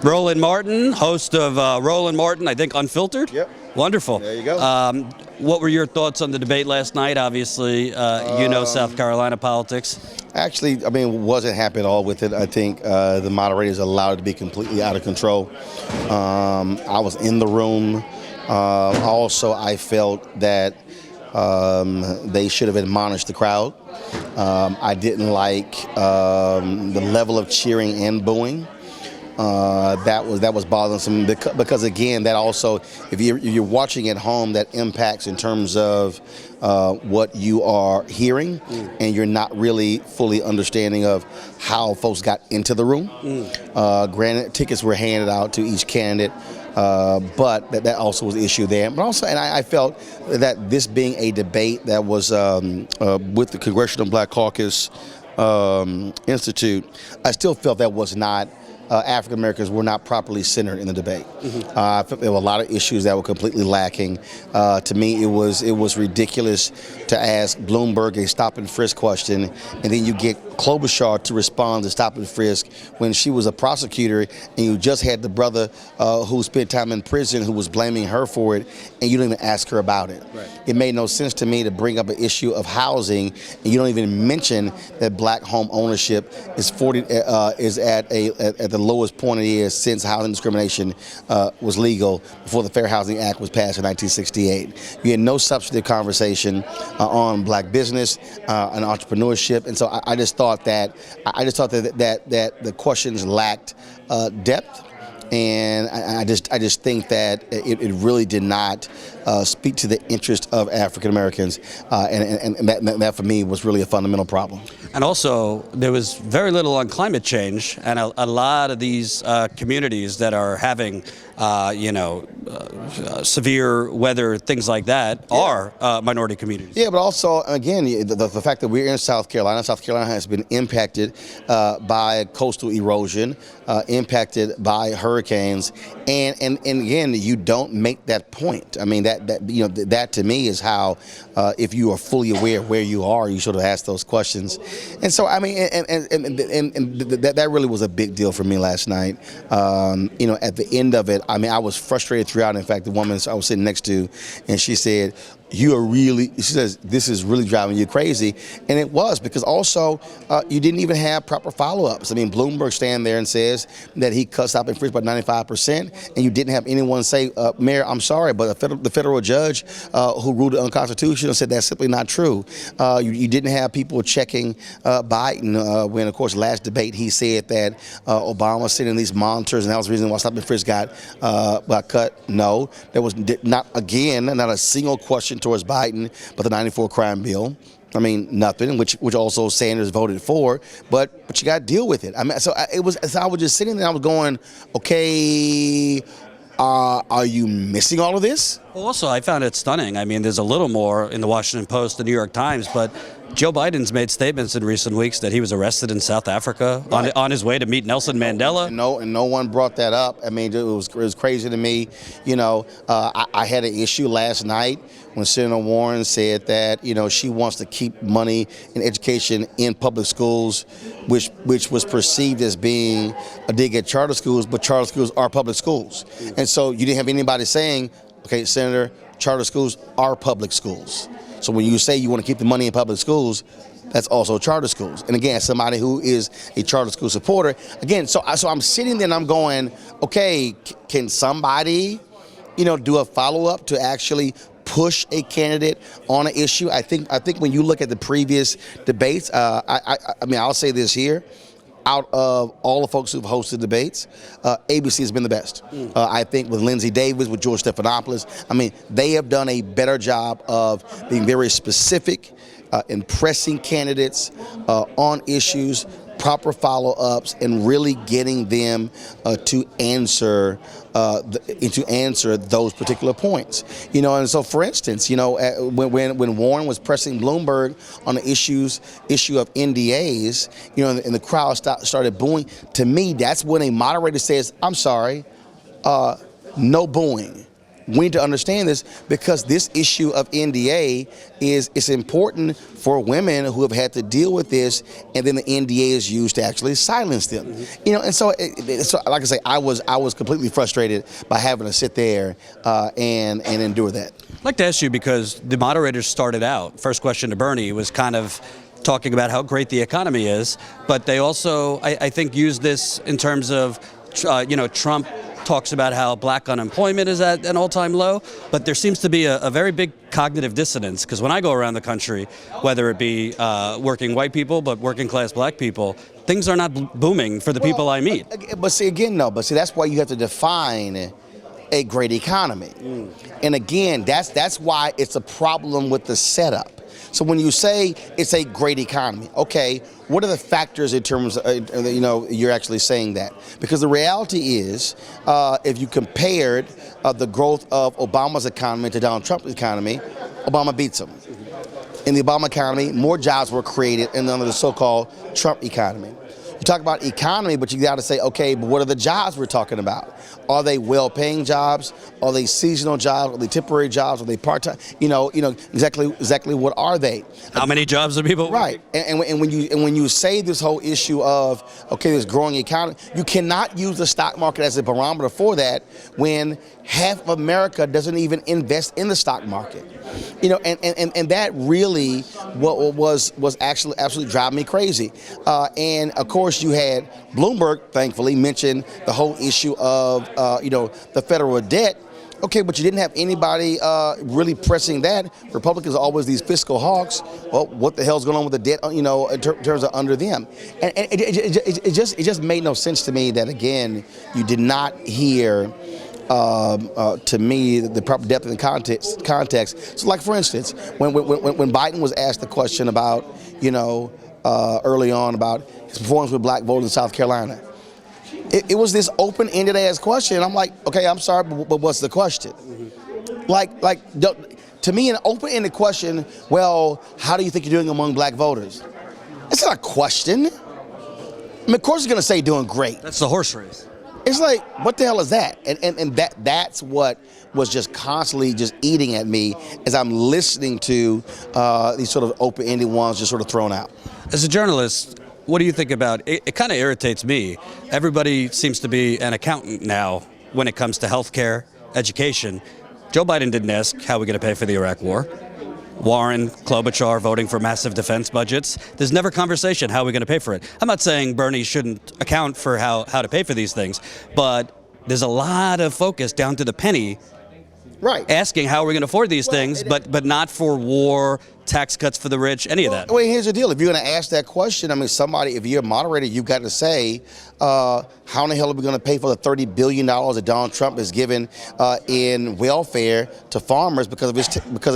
Roland Martin, host of Roland Martin, I think, Unfiltered? Yep. Wonderful. There you go. What were your thoughts on the debate last night? Obviously, you know South Carolina politics. Actually, I mean, wasn't happy at all with it. I think the moderators allowed it to be completely out of control. I was in the room. Also, I felt that they should have admonished the crowd. I didn't like the level of cheering and booing. That was bothersome because again, that also, if you're watching at home, that impacts in terms of what you are hearing, and you're not really fully understanding of how folks got into the room. Granted, tickets were handed out to each candidate, but that also was an issue there. But also, and I felt that this being a debate that was with the Congressional Black Caucus Institute, I still felt that was not. African Americans were not properly centered in the debate. I felt there were a lot of issues that were completely lacking. To me, it was ridiculous to ask Bloomberg a stop and frisk question, and then you get Klobuchar to respond to stop and frisk when she was a prosecutor, and you just had the brother who spent time in prison who was blaming her for it, and you didn't even ask her about it. Right. It made no sense to me to bring up an issue of housing, and you don't even mention that black home ownership is at the lowest point it is since housing discrimination was legal before the Fair Housing Act was passed in 1968. You had no substantive conversation on black business and entrepreneurship, and so I just thought that the questions lacked depth. And I just think that it really did not speak to the interest of African Americans, and that for me was really a fundamental problem. And also, there was very little on climate change, and a lot of these communities that are having, severe weather, things like that, are minority communities. Yeah, but also, again, the fact that we're in South Carolina has been impacted by coastal erosion, impacted by hurricanes, and again, you don't make that point. I mean, that to me is how, if you are fully aware of where you are, you should have asked those questions. And so, I mean, and that really was a big deal for me last night. At the end of it, I mean, I was frustrated throughout. In fact, the woman I was sitting next to, and she said, she says, this is really driving you crazy. And it was, because also you didn't even have proper follow-ups. I mean, Bloomberg stand there and says that he cut stop and frisk by 95%, and you didn't have anyone say, Mayor, I'm sorry, but the federal judge who ruled it unconstitutional said that's simply not true. You didn't have people checking Biden when, of course, last debate he said that Obama sent in these monitors, and that was the reason why stop and frisk got cut. No, there was not a single question towards Biden, but the 94 crime bill. I mean, nothing, which also Sanders voted for, but you got to deal with it. I mean, so I was just sitting there, I was going, okay, are you missing all of this? Well, also, I found it stunning. I mean, there's a little more in the Washington Post, the New York Times, but Joe Biden's made statements in recent weeks that he was arrested in South Africa on his way to meet Nelson Mandela. And no one brought that up. I mean, it was crazy to me. I had an issue last night when Senator Warren said that, she wants to keep money in education in public schools, which was perceived as being a dig at charter schools, but charter schools are public schools. And so you didn't have anybody saying, okay, Senator, charter schools are public schools. So when you say you want to keep the money in public schools, that's also charter schools. And again, somebody who is a charter school supporter, again, so I'm sitting there and I'm going, okay, can somebody, do a follow-up to actually push a candidate on an issue? I think when you look at the previous debates, I mean, I'll say this here. Out of all the folks who've hosted debates, ABC has been the best. I think with Lindsey Davis, with George Stephanopoulos, I mean, they have done a better job of being very specific, impressing candidates on issues, proper follow-ups, and really getting them to answer those particular points. And so, for instance, when Warren was pressing Bloomberg on the issue of NDAs, and the crowd started booing. To me, that's when a moderator says, "I'm sorry, no booing." we need to understand this, because this issue of NDA is important for women who have had to deal with this, and then the NDA is used to actually silence them. You know, and so, so like I say, I was completely frustrated by having to sit there and endure that. I'd like to ask you, because the moderators started out, first question to Bernie was kind of talking about how great the economy is, but they also, I think, used this in terms of, Trump talks about how black unemployment is at an all-time low, but there seems to be a very big cognitive dissonance, because when I go around the country, whether it be working white people, but working class black people, things are not booming for the people I meet. But see, again, no, that's why you have to define a great economy. And again, that's why it's a problem with the setup. So when you say it's a great economy, okay, what are the factors in terms of, you're actually saying that? Because the reality is, if you compared the growth of Obama's economy to Donald Trump's economy, Obama beats him. In the Obama economy, more jobs were created in under the so-called Trump economy. You talk about economy, but you got to say, okay, but what are the jobs we're talking about? Are they well-paying jobs? Are they seasonal jobs? Are they temporary jobs? Are they part-time? Exactly what are they? How many jobs are people? Right, and when you say this whole issue of, okay, this growing economy, you cannot use the stock market as a barometer for that when half of America doesn't even invest in the stock market. And that really was actually absolutely driving me crazy. And of course, you had Bloomberg, thankfully, mention the whole issue of the federal debt. Okay, but you didn't have anybody really pressing that. Republicans are always these fiscal hawks. Well, what the hell's going on with the debt? In terms of under them, and it just made no sense to me that, again, you did not hear. To me, the proper depth and context. So, like, for instance, when Biden was asked the question about, early on about his performance with black voters in South Carolina, it was this open-ended ass question. I'm like, okay, I'm sorry, but what's the question? To me, an open-ended question, well, how do you think you're doing among black voters? It's not a question. I mean, of course, he's going to say doing great. That's the horse race. It's like, what the hell is that? And that's what was just constantly just eating at me as I'm listening to these sort of open-ended ones just sort of thrown out. As a journalist, what do you think about it? It kind of irritates me. Everybody seems to be an accountant now when it comes to healthcare, education. Joe Biden didn't ask how we're going to pay for the Iraq War. Warren, Klobuchar voting for massive defense budgets. There's never conversation how we're going to pay for it. I'm not saying Bernie shouldn't account for how to pay for these things, but there's a lot of focus down to the penny, right, asking how we're going to afford these things, but not for war, tax cuts for the rich, any of that. Well, here's the deal. If you're going to ask that question, I mean, if you're a moderator, you've got to say, how in the hell are we going to pay for the $30 billion that Donald Trump has given in welfare to farmers because of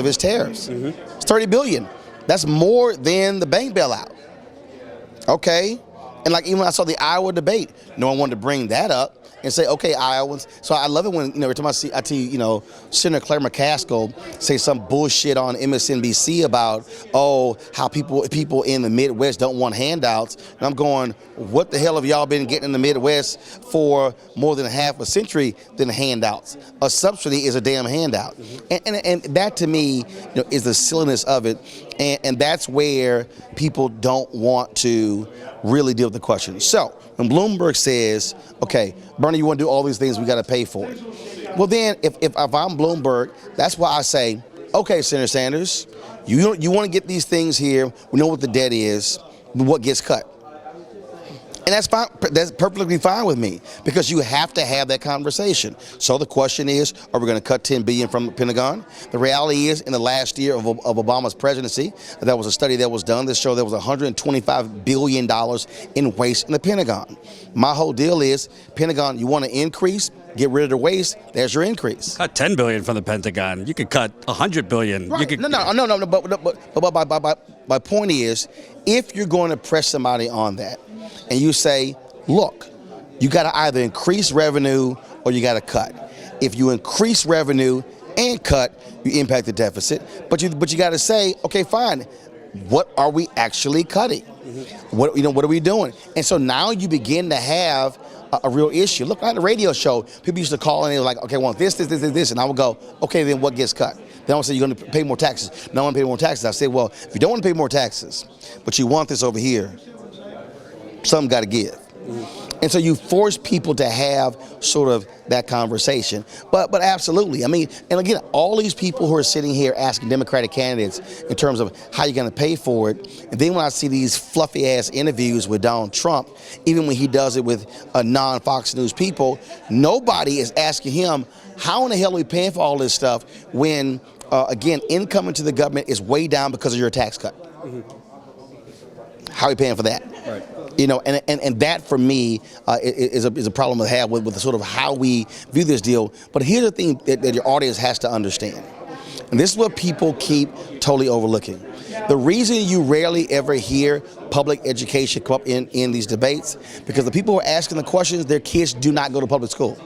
his tariffs? It's $30 billion. That's more than the bank bailout. Okay? And like, even when I saw the Iowa debate, no one wanted to bring that up and say, okay, Iowans. So I love it when, every time I see Senator Claire McCaskill say some bullshit on MSNBC about, how people in the Midwest don't want handouts. And I'm going, what the hell have y'all been getting in the Midwest for more than half a century than handouts? A subsidy is a damn handout. And that, to me, is the silliness of it. And that's where people don't want to really deal with the question. So when Bloomberg says, okay, Bernie, you want to do all these things, we got to pay for it. Well, then if I'm Bloomberg, that's why I say, okay, Senator Sanders, you want to get these things here. We know what the debt is, but what gets cut? And that's fine. That's perfectly fine with me, because you have to have that conversation. So the question is, are we going to cut $10 billion from the Pentagon? The reality is, in the last year of Obama's presidency, there was a study that was done that showed there was $125 billion in waste in the Pentagon. My whole deal is, Pentagon, you want to increase, get rid of the waste, there's your increase. Cut $10 billion from the Pentagon. You could cut $100 billion. Right. You could... No. But my point is, if you're going to press somebody on that, and you say, look, you got to either increase revenue or you got to cut. If you increase revenue and cut, you impact the deficit. But you got to say, okay, fine. What are we actually cutting? What are we doing? And so now you begin to have a real issue. Look, I had a radio show. People used to call and they were like, okay, I want this, and I would go, okay, then what gets cut? Then I would say, you're going to pay more taxes. No, I want to pay more taxes. I said, well, if you don't want to pay more taxes, but you want this over here, something got to give. And so you force people to have sort of that conversation. But absolutely, I mean, and again, all these people who are sitting here asking Democratic candidates in terms of how you're going to pay for it, and then when I see these fluffy ass interviews with Donald Trump, even when he does it with non-Fox News people, nobody is asking him, how in the hell are we paying for all this stuff when, again, income into the government is way down because of your tax cut? How are we paying for that? Right. You know, and that for me is a problem I have with the sort of how we view this deal. But here's the thing that your audience has to understand. And this is what people keep totally overlooking. The reason you rarely ever hear public education come up in these debates, because the people who are asking the questions, their kids do not go to public school.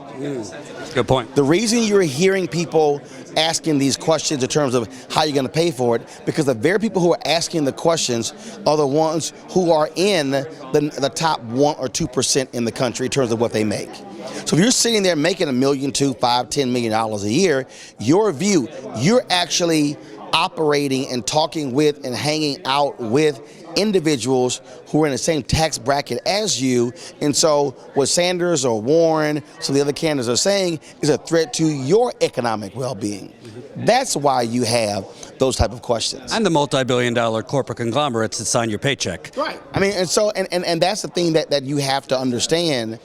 Good point. The reason you're hearing people asking these questions in terms of how you're going to pay for it, because the very people who are asking the questions are the ones who are in the top 1 or 2% in the country in terms of what they make. So if you're sitting there making $1 million, $2 million, $5 million, $10 million a year, your view, you're actually operating and talking with and hanging out with individuals who are in the same tax bracket as you. And so what Sanders or Warren, some of the other candidates are saying is a threat to your economic well-being. That's why you have those type of questions. And the multi-billion-dollar corporate conglomerates that sign your paycheck. Right. I mean, and so, and that's the thing that you have to understand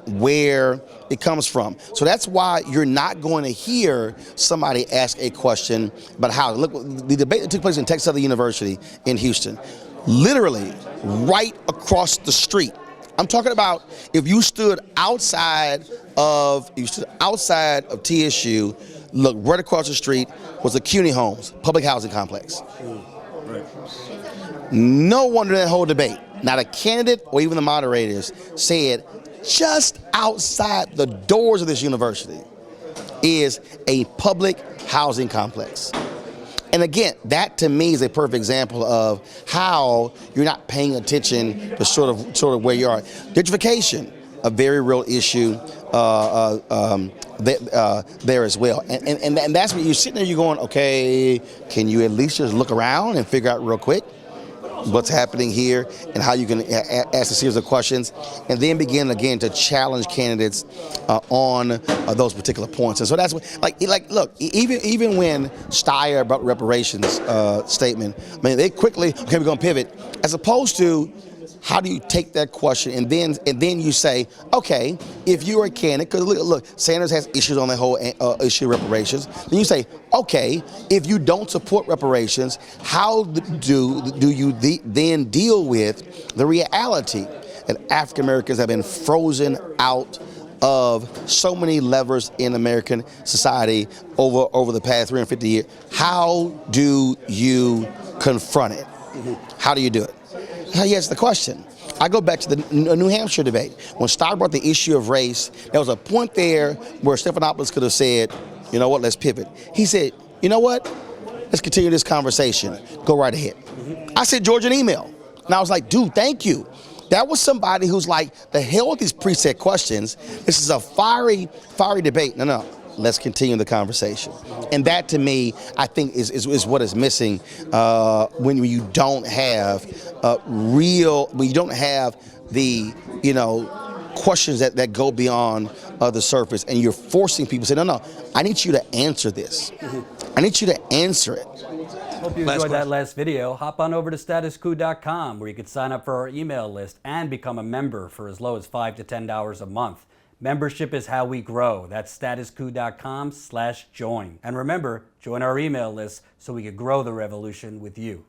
where it comes from. So that's why you're not going to hear somebody ask a question about how. Look, the debate that took place in Texas Southern University in Houston, literally right across the street. I'm talking about if you stood outside of TSU, look right across the street was the CUNY Homes public housing complex. Right. No one during that whole debate, not a candidate or even the moderators, said just outside the doors of this university is a public housing complex. And again, that to me is a perfect example of how you're not paying attention to sort of where you are. Gentrification, a very real issue there as well. And that's when you're sitting there, you're going, okay, can you at least just look around and figure out real quick what's happening here and how you can ask a series of questions and then begin again to challenge candidates on those particular points. And so that's what, like look, even when Steyer about reparations statement, I mean, they quickly, okay, we're going to pivot, as opposed to how do you take that question and then you say, okay, if you're a candidate, because look, Sanders has issues on the whole issue of reparations. Then you say, okay, if you don't support reparations, how do you then deal with the reality that African Americans have been frozen out of so many levers in American society over the past 350 years? How do you confront it? How do you do it? Here's the question. I go back to the New Hampshire debate. When Steyer brought the issue of race, there was a point there where Stephanopoulos could have said, you know what, let's pivot. He said, you know what, let's continue this conversation. Go right ahead. I sent George an email, and I was like, dude, thank you. That was somebody who's like, the hell with these preset questions. This is a fiery debate. No. Let's continue the conversation. And that, to me, I think is what is missing when you don't have when you don't have the, questions that go beyond the surface, and you're forcing people to say, no, I need you to answer this. I need you to answer it. Hope you enjoyed that last video. Hop on over to statuscoup.com where you can sign up for our email list and become a member for as low as $5 to $10 a month. Membership is how we grow. That's statuscoup.com/join. And remember, join our email list so we can grow the revolution with you.